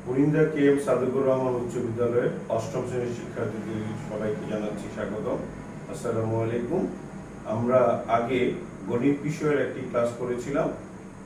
পুরিন্দা K M Sadequr Rahman উচ্চ বিদ্যালয়ের অষ্টম শ্রেণীর শিক্ষার্থীদের সবাইকে জানাচ্ছি স্বাগতম। আসসালামু আলাইকুম। আমরা আগে গণিত বিষয়ের একটি ক্লাস করেছিলাম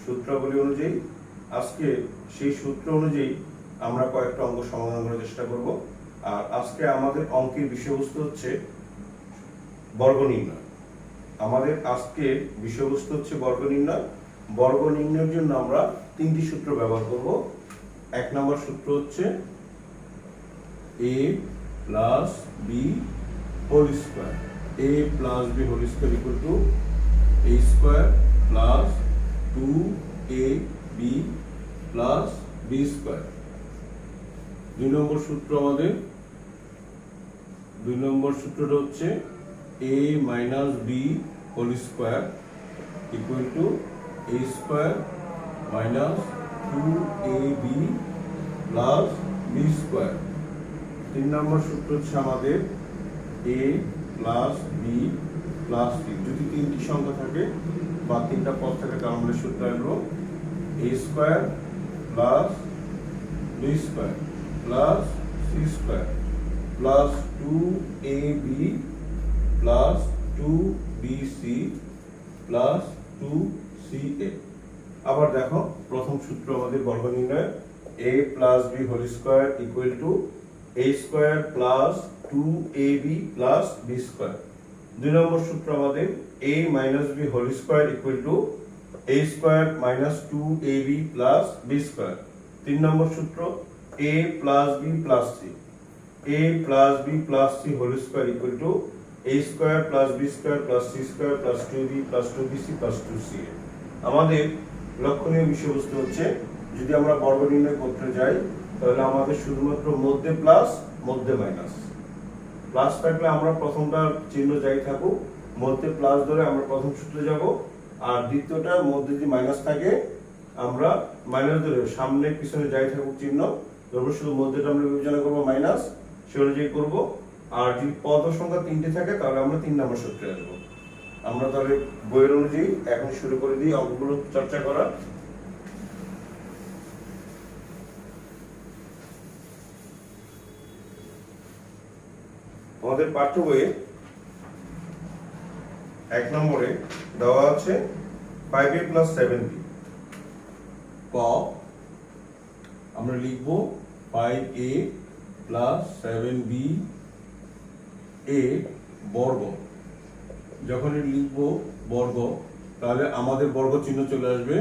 সূত্রাবলী অনুযায়ী। আজকে সেই সূত্র অনুযায়ী আমরা কয়েকটা অঙ্ক সমাধান করার চেষ্টা করব। আর আজকে আমাদের অঙ্কের বিষয়বস্তু হচ্ছে বর্গ নির্ণয়। আমাদের আজকের বিষয়বস্তু হচ্ছে বর্গ নির্ণয়। বর্গ নির্ণয়ের জন্য আমরা তিনটি সূত্র ব্যবহার করব। এক নম্বর সূত্র হচ্ছে a plus B whole square, a plus B whole square equal to a square plus 2ab plus b square. দুই নম্বর সূত্রটা হচ্ছে a minus B whole square equal to a square minus 2ab plus b square. তিন number সূত্র হচ্ছে আমাদের a plus B plus c। যদি তিনটি সংখ্যা থাকে বা তিনটা পদ থাকে তাহলে আমাদের সূত্র আসবো a square plus b square plus c square plus 2ab plus 2bc plus 2ca। আবার দেখো, প্রথম সূত্র আমাদের বর্গ নির্ণয় a plus B whole square equal to a square plus 2ab plus b square. দুই নম্বর সূত্র আমাদের a minus B whole square equal to a square minus 2ab plus b square. তিন নম্বর সূত্র a plus B plus c, a plus B plus c whole square equal to a square plus b square plus c square plus 2b plus 2bc plus 2ca। আমাদের লক্ষণীয় বিষয়বস্তু হচ্ছে যদি আমরা বর্গ নির্ণয় করতে যাই তাহলে আমাদের শুধুমাত্র মধ্যে প্লাস মধ্যে মাইনাস। প্লাস থাকলে আমরা প্রথমটার চিহ্ন যাই থাকুক মধ্যে প্লাস ধরে আমরা প্রথম সূত্রে যাব, আর দ্বিতীয়টার মধ্যে যদি মাইনাস থাকে আমরা মাইনাস ধরে সামনে পিছনে যাই থাকুক চিহ্ন ধরবো, শুধু মধ্যেটা আমরা বিবেচনা করবো মাইনাস, সে অনুযায়ী করবো। আর যদি পদ সংখ্যা তিনটে থাকে তাহলে আমরা 3 নম্বর সূত্রে আসবো। আমরা তাহলে বইয়ের অনুযায়ী এখন শুরু করে দিই অঙ্কগুলো চর্চা করা। আমাদের পাঠ্য বইয়ে 1 নম্বরে দেওয়া আছে 5a প্লাস 7b। ক আমরা লিখব 5a প্লাস 7b a বর্গ। যখন লিখব বর্গ তাহলে আমাদের বর্গ চিহ্ন চলে আসবে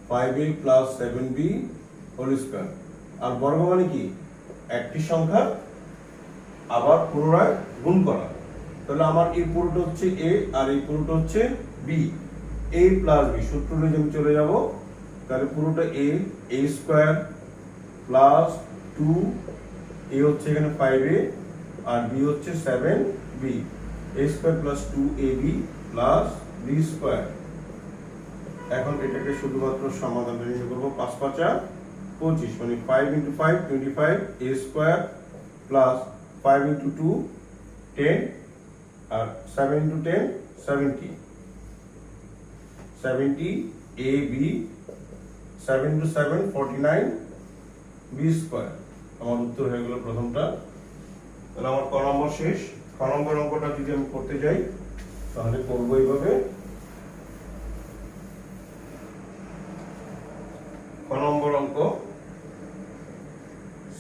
5a plus 7b whole square. আর বর্গ মানে কি? একটি সংখ্যা আবার পুনরায় গুণ করা। তাহলে আমার এই পুরোটা হচ্ছে a আর এই পুরোটা হচ্ছে b। a প্লাস b সূত্র অনুযায়ী আমি চলে যাব, তাহলে পুরোটা a স্কয়ার প্লাস 2a হচ্ছে এখানে 5a আর b হচ্ছে 7b, a square plus 2ab plus b square. এখন এটাকে শুধুমাত্র সমাধান নির্ণয় করব। 5 5 25 মানে 5 × 5 25, a square plus 5 × 2 10 R 7 × 10 70 70 ab 7 × 7 49 b square. আমার উত্তর হয়ে গেল প্রথমটা। তাহলে আমার ক নম্বর শেষ। খ নম্বর অঙ্কটা যদি আমি করতে যাই তাহলে করব এইভাবে। খ নম্বর অঙ্ক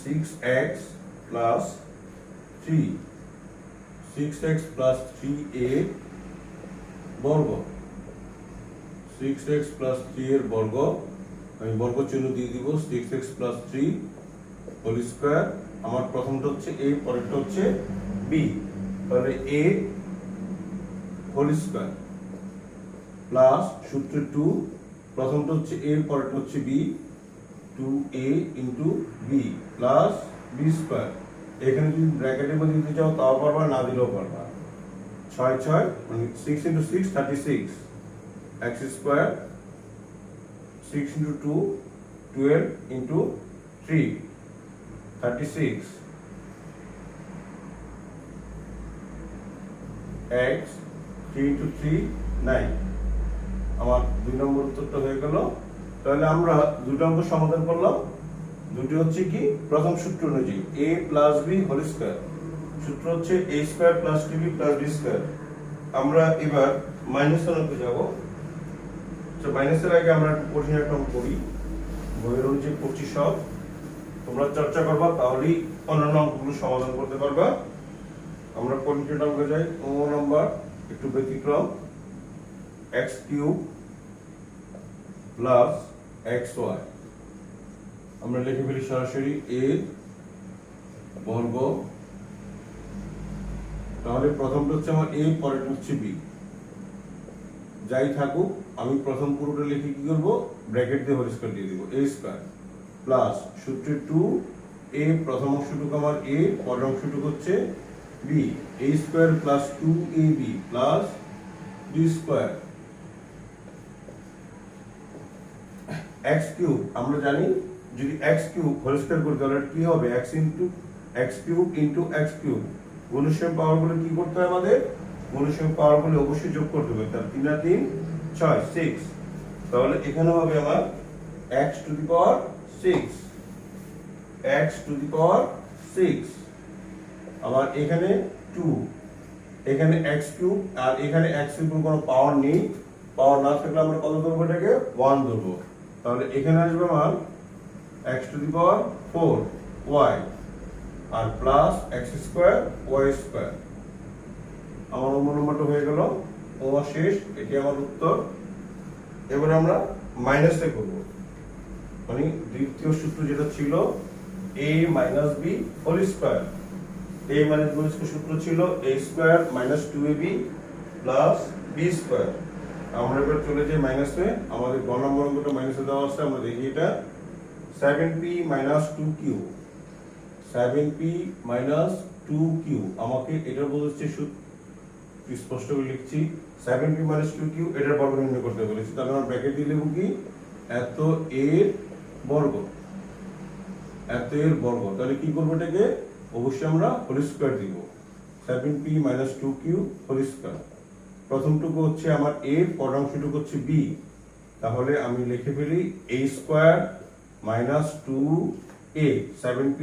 6x plus 3 6x plus 3a বর্গ। 6x প্লাস 3 এর বর্গ আমি বর্গ চিহ্ন দিয়ে দিব 6x প্লাস 3 হোল স্কয়ার। আমার প্রথমটা হচ্ছে a, পরেরটা হচ্ছে b। তাহলে a হোল স্কয়ার প্লাস সূত্র 2, প্রথমটা হচ্ছে a, পরেরটা হচ্ছে b, 2a × b plus b square. এখানে যদি ব্র্যাকেটের মধ্যে দিতে চাও তাও পারবা, না দিলেও পারবা। 6 6 মানে 6 × 6 36 x স্কয়ার, 6 × 2 12 × 3 36 x 3 × 3 9। আমার 2 নম্বর উত্তরটা হয়ে গেল। তাহলে আমরা দুটো অঙ্ক সমাধান করলাম। দুটো হচ্ছে কি প্রথম সূত্র অনুযায়ী a plus b whole square, সূত্র হচ্ছে a square plus 2b plus b square. আমরা এবার মাইনাস অঙ্কে যাব। তো মাইনাসের আগে আমরা কঠিন একটা অঙ্ক করি, বইয়ের অনুযায়ী করছি সব, তোমরা চর্চা করবা তাহলেই অন্যান্য অঙ্কগুলো সমাধান করতে পারবা। আমরা কঠিন অঙ্কে যাই। অঙ্ক নাম্বার একটু ব্যতিক্রম, x কিউব প্লাস xy, আমরা লিখে ফেলি সরাসরি a বর্গ। তাহলে প্রথমটা হচ্ছে আমার a, পরেরটা হচ্ছে b, যাই থাকুক আমি প্রথম পুরোটা লিখে কি করব, ব্র্যাকেট দিয়ে হোল স্কয়ার দিয়ে দেব, a স্কয়ার প্লাস সূত্রে 2a, প্রথম অংশটুকু আমার a, পরের অংশটুকু হচ্ছে b, a square plus 2ab plus b square. x cube আমরা জানি যদি x কিউব হোল স্কয়ার করি তাহলে কি হবে, x cube into x cube. গুণনীয়ক পাওয়ারগুলো কি করতে হয় আমাদের, গুণনীয়ক পাওয়ারগুলো অবশ্যই যোগ করতে হবে। তার 3 আর 3 6, 6। তাহলে এখানে হবে আমার x to the power 6, x to the power 6। আবার এখানে 2, এখানে x কিউব, আর এখানে x এর কোনো পাওয়ার নেই, পাওয়ার না থাকলে আমরা কত ধরবো, এটাকে 1 ধরবো। তাহলে এখানে আসবে আমার x to the power 4 y আর plus x square y square. আমার নম্বরটা হয়ে গেল, ও শেষ, এটি আমার উত্তর। এবার আমরা মাইনাসে করব, মানে দ্বিতীয় সূত্র যেটা ছিল a minus b whole square. a minus b whole সূত্র ছিল a square minus 2ab plus b square. আমরা এবার চলে যাই মাইনাসে, আমাদের গ নম্বর অঙ্কটা মাইনাসে দেওয়া আছে, আমরা দেখি এটা 7p minus 2q, 7p minus 2q। আমাকে এটা বলছে স্পষ্ট করে লিখছি 7p মাইনাস 2q, এটার বর্গ নির্ণয় করতে বলেছি। তাহলে আমরা ব্র্যাকেট দিয়ে লিখব কি, এত এর বর্গ, এত এর বর্গ। তাহলে কি করব, এটাকে অবশ্যই আমরা হোল স্কয়ার দিব, 7p minus 2q whole square. প্রথমটুকু হচ্ছে আমার a, পরের অংশটুকু হচ্ছে b। তাহলে আমি লিখে ফেলি a square minus 2a, 7p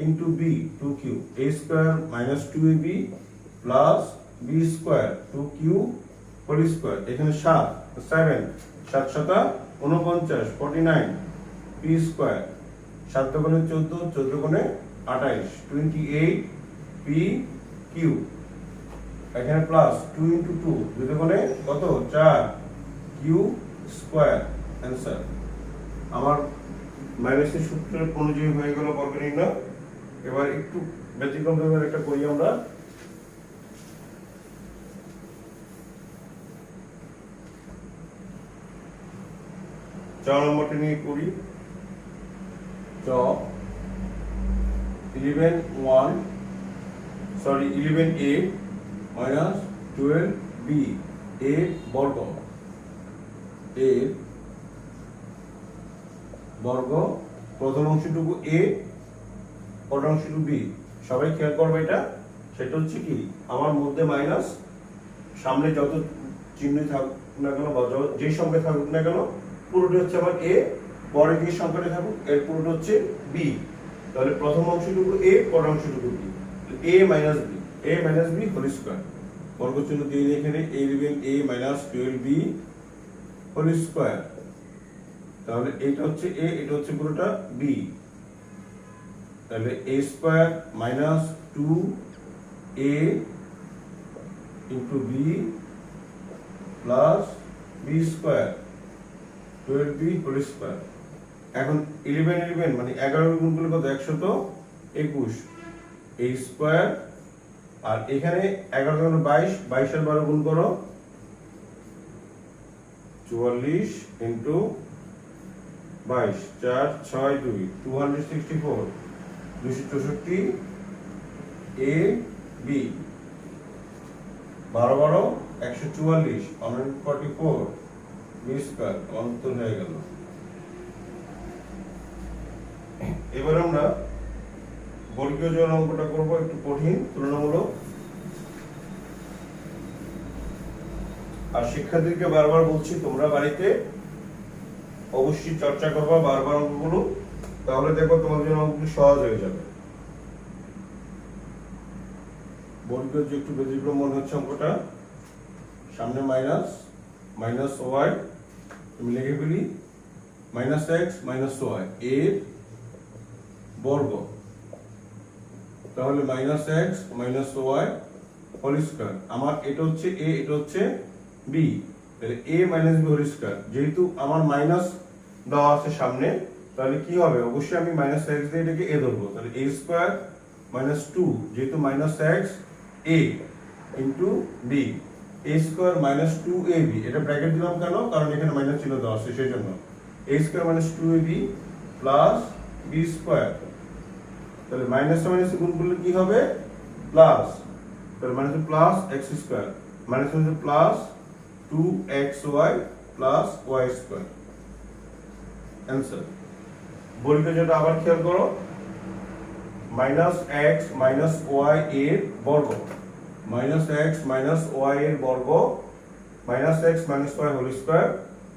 into b 2q, a square minus 2ab plus b square 2q whole square. এখানে 7, 7 7 7 49 49 p স্কয়ার, 7 দুগুণে 14, 14 গুণে 28 28 p কিউ। এখানে প্লাস 2 ইনটু 2, 2 দুগুণে কত 4 কিউ স্কয়ার। অ্যানসার আমার মাইনাসের সূত্রের অনুযায়ী হয়ে গেল বর্গ নির্ণয়। এবার একটু ব্যতিক্রম ভাবে একটা করি আমরা, চ নম্বরটি নিয়ে করি। চ 11a মাইনাস 12b a বর্গ, a বর্গ, প্রথম অংশটুকু a, পরের অংশটুকু b। সবাই খেয়াল করবে এটা, সেটা হচ্ছে কি আমার মধ্যে মাইনাস, সামনে যত চিহ্ন থাকুক না কেন বা যে সংখ্যা থাকুক না কেন পুরোটা হচ্ছে আমার a, পরে যে সংখ্যাটা থাকুক এর পুরোটা হচ্ছে b। তাহলে প্রথম অংশটুকু a, পরের অংশটুকু b, a minus b whole square. বর্গ চিহ্ন দিয়ে এখানে a দিবেন a minus 12b whole square. তাহলে এটা হচ্ছে a, এটা হচ্ছে পুরোটা b। তাহলে a square minus 2a into b plus b square 12b whole square. এখন 11 মানে 11 গুণ করলে কত, 121 a স্কয়ার। আর এখানে 11 গুণ 22, 22 আর 12 গুণ করো 44 into 22, 4 6 2 264 264 a b 12 12 144 144 b square. অন্তর হয়ে গেল। এবার আমরা বর্গীয় জোড় অঙ্কটা করব, একটু কঠিন তুলনামূলক। আর শিক্ষার্থীদেরকে বারবার বলছি তোমরা বাড়িতে অবশ্যই চর্চা করবা, বারবার অঙ্কগুলো তাহলে দেখো তোমাদের জন্য অঙ্কটি সহজ হয়ে যাবে। বর্গের যে একটু ব্যতিক্রম মনে হচ্ছে অঙ্কটা, সামনে মাইনাস, মাইনাস ওয়াই, আমি লিখে ফেলি মাইনাস এক্স মাইনাস ওয়াই এর বর্গ, তাহলে minus X minus Y whole square. আমার এটা হচ্ছে এ, এটা হচ্ছে বি, তাহলে A minus B whole square. যেহেতু আমার মাইনাস দেওয়া আছে সামনে, তাহলে কি হবে, অবশ্যই আমি মাইনাস এক্স দিয়ে এটাকে এ ধরবো, তাহলে এ স্কয়ার মাইনাস টু, যেহেতু minus x A into B, A square minus two A B, এটা ব্র্যাকেট দিলাম কেন, কারণ এখানে মাইনাস চিহ্ন দেওয়া আছে সেই জন্য। A square minus two A B plus B square, তাহলে মাইনাস মাইনাস গুণ করলে কি হবে, প্লাস, তাহলে minus plus X square minus plus two X Y plus Y square answer. বর্গের জন্য আবার খেয়াল করো, মাইনাস এক্স মাইনাস ওয়াই এর বর্গ, মাইনাস এক্স মাইনাস ওয়াই এর বর্গ minus X minus Y whole square.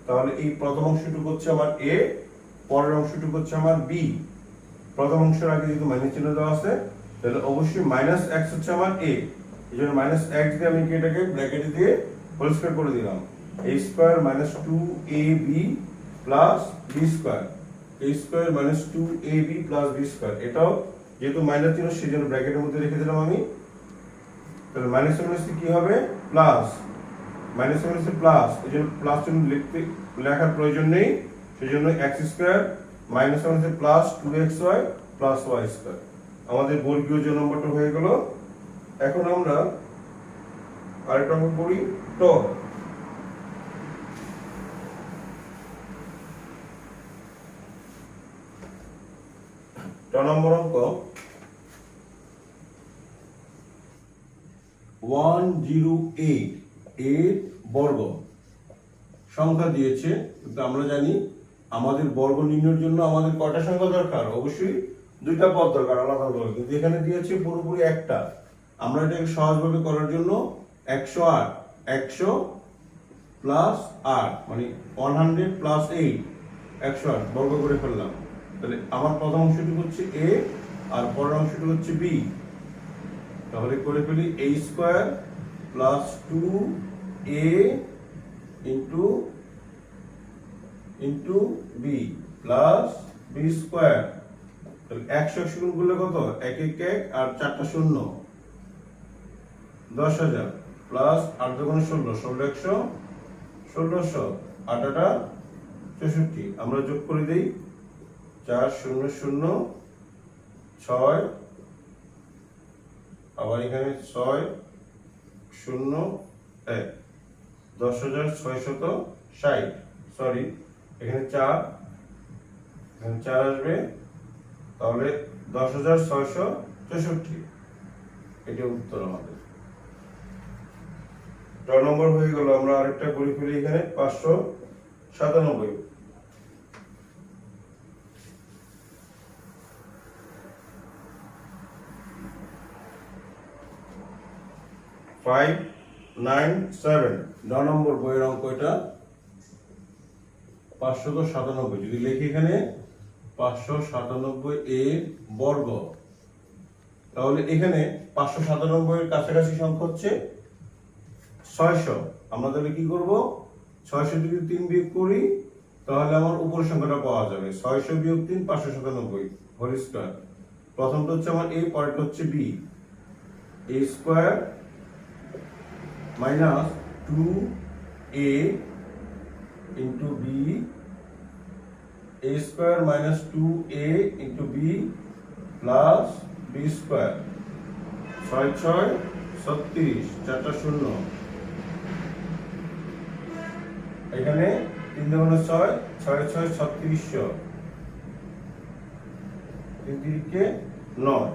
তাহলে এই প্রথম অংশটুকু হচ্ছে আমার এ, পরের অংশটুকু হচ্ছে আমার বি। প্রথম অংশের আগে যেহেতু মাইনাস চিহ্ন দেওয়া আছে, তাহলে অবশ্যই মাইনাস এক্স হচ্ছে আমার এ, এই জন্য মাইনাস এক্স দিয়ে আমি এটাকে ব্র্যাকেটে দিয়ে হোল স্কয়ার করে দিলাম। এ square minus two A B plus B square, A square minus two A B plus B square, এটাও যেহেতু মাইনাস চিহ্ন সেই জন্য ব্র্যাকেটের মধ্যে রেখে দিলাম আমি। তাহলে মাইনাস মাইনাস কি হবে, প্লাস, মাইনাস মাইনাস প্লাস, এই জন্য প্লাস চিহ্ন লেখার প্রয়োজন নেই, সেই জন্য X square minus minus plus two X Y plus Y square. আমাদের বর্গীয় যে নম্বরটা হয়ে গেল। এখন আমরা আরেকটা অঙ্ক করি, ট। ট নম্বর অঙ্ক 108 এর বর্গ। সংখ্যা দিয়েছে, কিন্তু আমরা জানি আমাদের বর্গ নির্ণয়ের জন্য আমাদের কয়টা সংখ্যা দরকার, অবশ্যই দুইটা পদ দরকার আলাদা আলাদা, কিন্তু এখানে দিয়েছে পুরোপুরি একটা। আমরা এটাকে সহজভাবে করার জন্য 108, 100 প্লাস 8 মানে 100 প্লাস 8, 108 বর্গ করে ফেললাম। তাহলে আমার প্রথম অংশটি হচ্ছে এ আর পরের অংশটি হচ্ছে বি, তাহলে করে ফেলি A square plus two A into into B plus B square. তাহলে 100 গুণ করলে কত, 1 1 1 আর 4টা শূন্য, 10,000 প্লাস 8 দুগুণে 16, 16 100 1600, 8 8 64। আমরা যোগ করে দেই 4 0 0 6, আবার এখানে 6 0 1, 10,660, সরি এখানে 4, এখানে 4 আসবে, তাহলে 10,664, এটা উত্তর আমাদের। ট নম্বর হয়ে গেল। আমরা আরেকটা করে ফেলি এখানে 597, 597 ন নম্বর বইয়ের অঙ্ক এটা 597। যদি লিখি এখানে 597 এর বর্গ, তাহলে এখানে 597 এর কাছাকাছি সংখ্যা হচ্ছে 600। আমরা তাহলে কি করব, 600 যদি 3 বিয়োগ করি তাহলে আমার উপরের সংখ্যাটা পাওয়া যাবে, 600 বিয়োগ 3 597 হোল স্কয়ার। প্রথমটা হচ্ছে আমার এ, পরেরটা হচ্ছে B, A square minus 2a into B, A square minus 2a into B plus B square. 6 6 36, 4টা শূন্য, এখানে 3 দুগুণে 6, 6 6 3600, 3 3 9।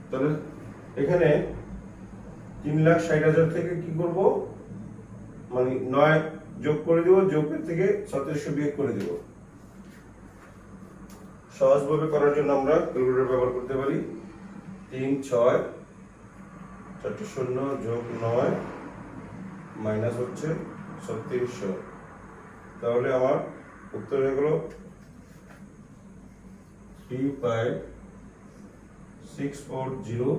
তাহলে এখানে 3,60,000 থেকে কি করব, মানে 9 যোগ করে দেব, যোগের থেকে 3700 বিয়োগ করে দেব। সহজভাবে করার জন্য আমরা ক্যালকুলেটর ব্যবহার করতে পারি। 3 6 4 0 যোগ 9 মাইনাস হচ্ছে 3700, তাহলে আমার উত্তর হয়ে গেল 35640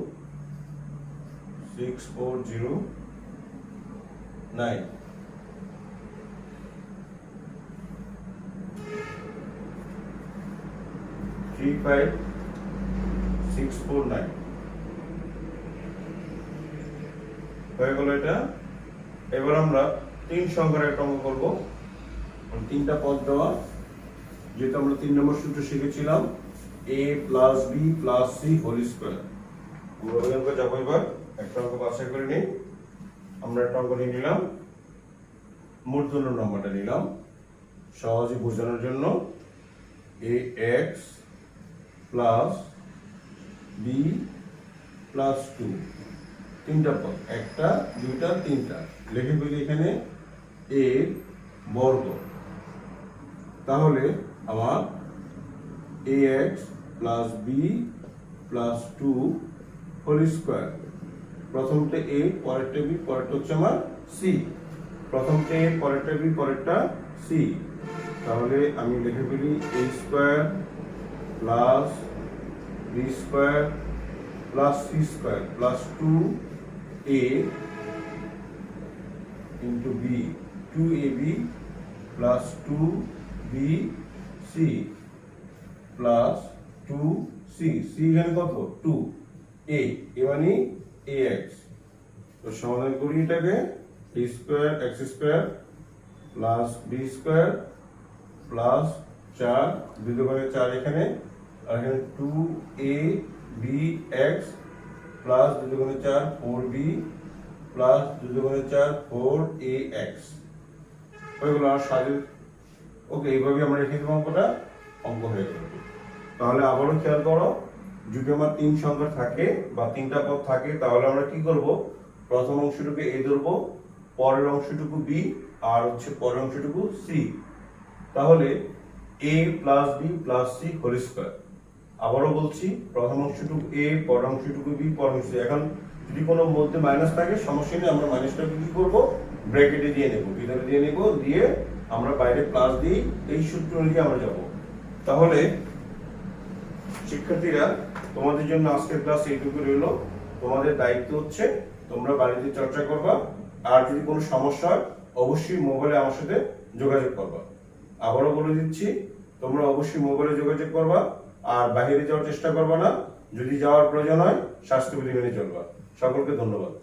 35649 হয়ে গেল এটা। এবার আমরা 3 সংখ্যার একটা অঙ্ক করব। তিনটা পদ দেওয়া, যেটা আমরা 3 নম্বর সূত্র শিখেছিলাম a plus b plus c whole square. আমরা ওই অঙ্ক যাবো। এবার একটা অঙ্ক বাছাই করে নিই। আমরা একটা অঙ্ক নিয়ে নিলাম, মূর্ধন্য নম্বরটা নিলাম সহজে বোঝানোর জন্য। ax প্লাস b প্লাস 2, তিনটা পদ, একটা দুইটা তিনটা, লিখে ফেলি এখানে a বর্গ। তাহলে আমার ax plus b plus 2 whole square. প্রথমটা a, পরেরটা b, পরেরটা হচ্ছে আমার c। প্রথমটা a, পরেরটা b, পরেরটা c। তাহলে আমি লিখে ফেলি a square plus b square plus c square plus 2a into b, 2ab plus 2bc plus 2c। c এখানে কত? 2। a মানে ax। তো সমাধান করি এটাকে। a square x square plus b square plus 4, 2 দুগুণে 4 এখানে, আর এখানে 2abx প্লাস 2 দুগুণে 4 4b প্লাস 2 দুগুণে 4 4ax হয়ে গেল। আর সাজে ওকে, এইভাবে আমরা রেখে দেবো অঙ্কটা, অঙ্ক হয়ে গেল। তাহলে আবারও খেয়াল করো, যদি আমার 3 সংখ্যা থাকে বা 3টা পদ থাকে, তাহলে আমরা কি করব? প্রথম অংশটুকু a ধরবো, পরের অংশটুকু b, আর হচ্ছে পরের অংশটুকু c। তাহলে a plus b plus c whole square. আবারও বলছি, প্রথম অংশটুকু a, পরের অংশটুকু b, পরের অংশ। এখন যদি কোনো মধ্যে মাইনাস থাকে সমস্যা নেই, আমরা মাইনাসটাকে কি করব? ব্র্যাকেটে দিয়ে নেব, ভিতরে দিয়ে নেব, দিয়ে আমরা বাইরে প্লাস দিই। এই সূত্র অনুযায়ী আমরা যাব। তাহলে শিক্ষার্থীরা, তোমাদের জন্য আজকের ক্লাস এইটুকু রইল। তোমাদের দায়িত্ব হচ্ছে তোমরা বাড়িতে চর্চা করবা, আর যদি কোনো সমস্যা হয় অবশ্যই মোবাইলে আমার সাথে যোগাযোগ করবা। আবারও বলে দিচ্ছি, তোমরা অবশ্যই মোবাইলে যোগাযোগ করবা, আর বাইরে যাওয়ার চেষ্টা করবা না। যদি যাওয়ার প্রয়োজন হয় স্বাস্থ্যবিধি মেনে চলবা। সকলকে ধন্যবাদ।